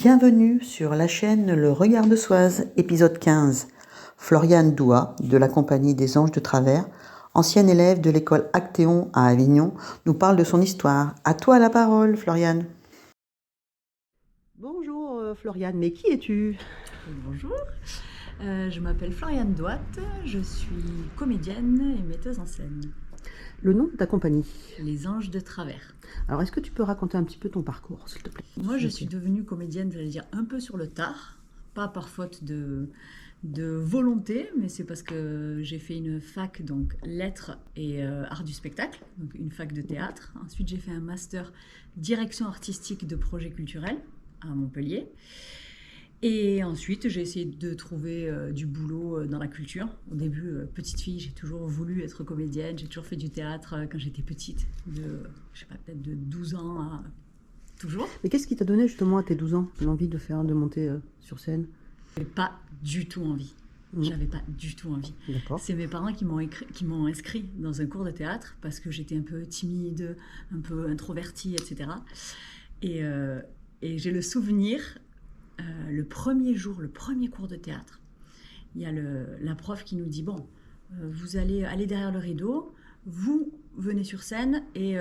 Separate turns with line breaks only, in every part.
Bienvenue sur la chaîne Le Regard de Soise, épisode 15. Floriane Doua, de la compagnie des Anges de Travers, ancienne élève de l'école Actéon à Avignon, nous parle de son histoire. À toi la parole, Floriane. Bonjour Floriane, mais qui es-tu ?
Bonjour, je m'appelle Floriane Doua, je suis comédienne et metteuse en scène.
Le nom de ta compagnie ?
Les Anges de Travers.
Alors, est-ce que tu peux raconter un petit peu ton parcours, s'il te plaît ?
Moi, je suis devenue comédienne, j'allais dire, un peu sur le tard, pas par faute de volonté, mais c'est parce que j'ai fait une fac, donc lettres et art du spectacle, donc une fac de théâtre. Ensuite, j'ai fait un master direction artistique de projets culturels à Montpellier. Et ensuite, j'ai essayé de trouver du boulot dans la culture. Au début, petite fille, j'ai toujours voulu être comédienne. J'ai toujours fait du théâtre quand j'étais petite, peut-être de 12 ans à toujours.
Mais qu'est-ce qui t'a donné justement à tes 12 ans l'envie de monter sur scène ?
J'avais pas du tout envie. J'avais pas du tout envie.
D'accord.
C'est mes parents qui m'ont inscrit dans un cours de théâtre parce que j'étais un peu timide, un peu introvertie, etc. Et j'ai le souvenir... le premier jour, le premier cours de théâtre, il y a la prof qui nous dit « Bon, vous allez aller derrière le rideau, vous venez sur scène et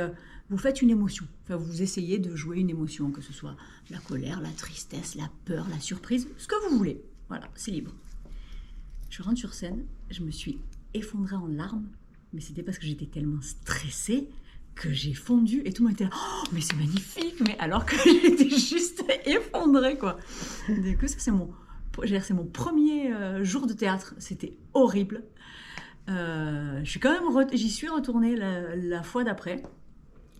vous faites une émotion. Enfin, vous essayez de jouer une émotion, que ce soit la colère, la tristesse, la peur, la surprise, ce que vous voulez. Voilà, c'est libre. » Je rentre sur scène, je me suis effondrée en larmes, mais c'était parce que j'étais tellement stressée que j'ai fondu et tout le monde était là, oh, mais c'est magnifique, mais alors que j'étais juste effondrée, quoi. Du coup, ça, c'est mon premier jour de théâtre, c'était horrible. J'y suis retournée la fois d'après,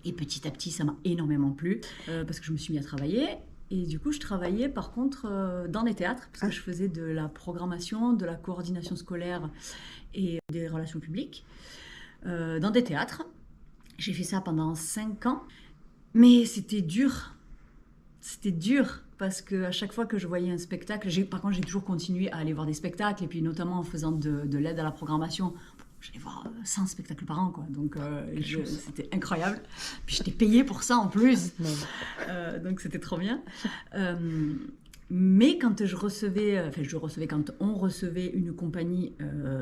et petit à petit, ça m'a énormément plu, parce que je me suis mis à travailler, et du coup, je travaillais par contre dans les théâtres, parce que je faisais de la programmation, de la coordination scolaire et des relations publiques, dans des théâtres. J'ai fait ça pendant 5 ans, mais c'était dur. C'était dur parce qu'à chaque fois que je voyais un spectacle, par contre j'ai toujours continué à aller voir des spectacles et puis notamment en faisant de l'aide à la programmation. J'allais voir 100 spectacles par an, quoi. Donc c'était incroyable. Puis j'étais payée pour ça en plus, donc c'était trop bien. Mais quand quand on recevait une compagnie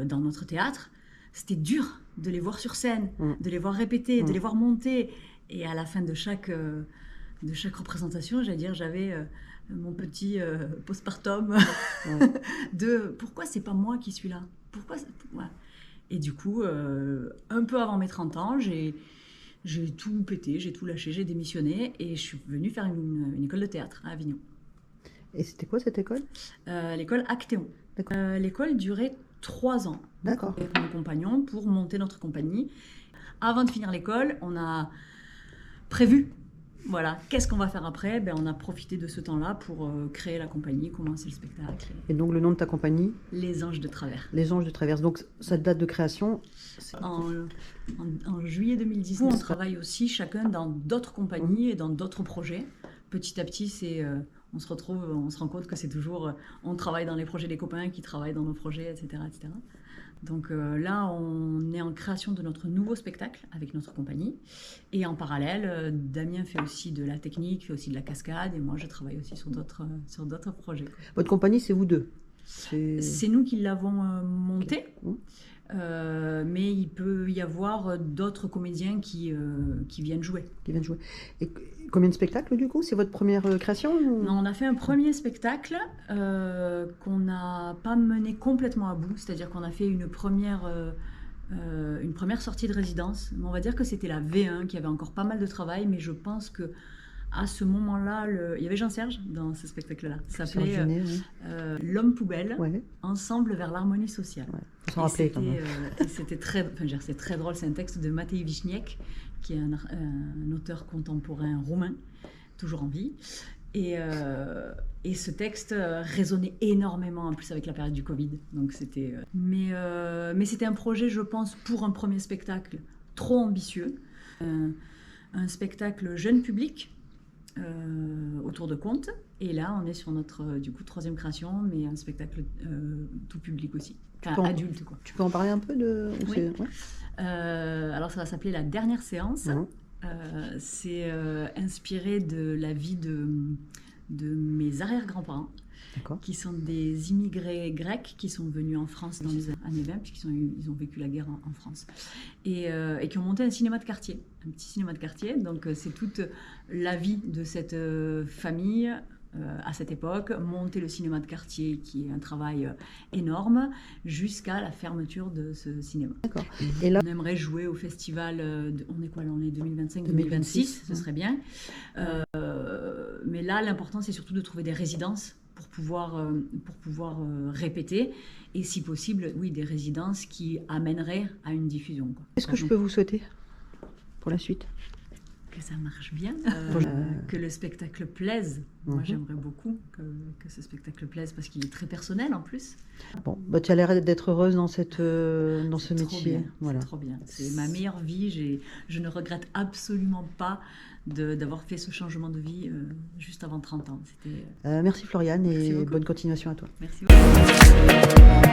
dans notre théâtre, c'était dur de les voir sur scène, de les voir répéter, de les voir monter. Et à la fin de chaque représentation, j'avais mon petit postpartum de pourquoi c'est pas moi qui suis là ? Ouais. Et du coup, un peu avant mes 30 ans, j'ai tout pété, j'ai tout lâché, j'ai démissionné et je suis venue faire une école de théâtre à Avignon.
Et c'était quoi cette école ?
L'école Actéon. L'école durait 3 ans.
D'accord.
Avec mon compagnon pour monter notre compagnie. Avant de finir l'école, on a prévu, voilà, qu'est-ce qu'on va faire après ? On a profité de ce temps-là pour créer la compagnie, commencer le spectacle.
Et donc le nom de ta compagnie ?
Les Anges de Travers.
Les Anges de Travers. Donc cette date de création ?
En juillet 2019. On travaille aussi chacun dans d'autres compagnies et dans d'autres projets. Petit à petit, on se rend compte que c'est toujours, on travaille dans les projets des copains qui travaillent dans nos projets, etc. etc. Donc là, on est en création de notre nouveau spectacle avec notre compagnie. Et en parallèle, Damien fait aussi de la technique, fait aussi de la cascade. Et moi, je travaille aussi sur d'autres projets.
Votre compagnie, c'est vous deux ?
C'est nous qui l'avons montée. Mais il peut y avoir d'autres comédiens qui viennent jouer.
Et combien de spectacles du coup ? C'est votre première création ou...
Non, on a fait un premier spectacle qu'on n'a pas mené complètement à bout, c'est-à-dire qu'on a fait une première sortie de résidence. On va dire que c'était la V1 qui avait encore pas mal de travail, mais je pense que à ce moment-là, il y avait Jean-Serge dans ce spectacle-là. Ça s'appelait L'homme poubelle, ensemble vers l'harmonie sociale.
Ouais. Faut s'en rappeler quand même.
C'est très drôle, c'est un texte de Matei Vichniac, qui est un auteur contemporain roumain, toujours en vie. Et ce texte résonnait énormément, en plus avec la période du Covid. Donc mais c'était un projet, je pense, pour un premier spectacle trop ambitieux. Un spectacle jeune public, autour de contes, et là on est sur notre troisième création, mais un spectacle tout public aussi, adulte quoi.
Tu peux en parler un peu de...
Oui. Alors ça va s'appeler La Dernière Séance. C'est inspiré de la vie de mes arrière-grands-parents,
D'accord.
qui sont des immigrés grecs qui sont venus en France dans les années 20, puisqu'ils ont vécu la guerre en France, et qui ont monté un cinéma de quartier, un petit cinéma de quartier. Donc c'est toute la vie de cette famille à cette époque, monter le cinéma de quartier, qui est un travail énorme, jusqu'à la fermeture de ce cinéma.
D'accord. Et là,
On aimerait jouer au festival, on est quoi là, on est 2025,
2026,
2026, ce serait bien. Mais là, l'important, c'est surtout de trouver des résidences pour pouvoir répéter, et si possible, oui, des résidences qui amèneraient à une diffusion, quoi.
qu'est-ce que je peux vous souhaiter pour la suite?
Que ça marche bien, que le spectacle plaise. Moi, j'aimerais beaucoup que ce spectacle plaise, parce qu'il est très personnel en plus.
Bon, bah, tu as l'air d'être heureuse dans ce
C'est trop
métier.
bien,
Voilà.
c'est trop bien. C'est ma meilleure vie. Je ne regrette absolument pas d'avoir fait ce changement de vie juste avant 30 ans.
Merci Floriane,
Merci
et
beaucoup.
bonne continuation à toi.
Merci beaucoup.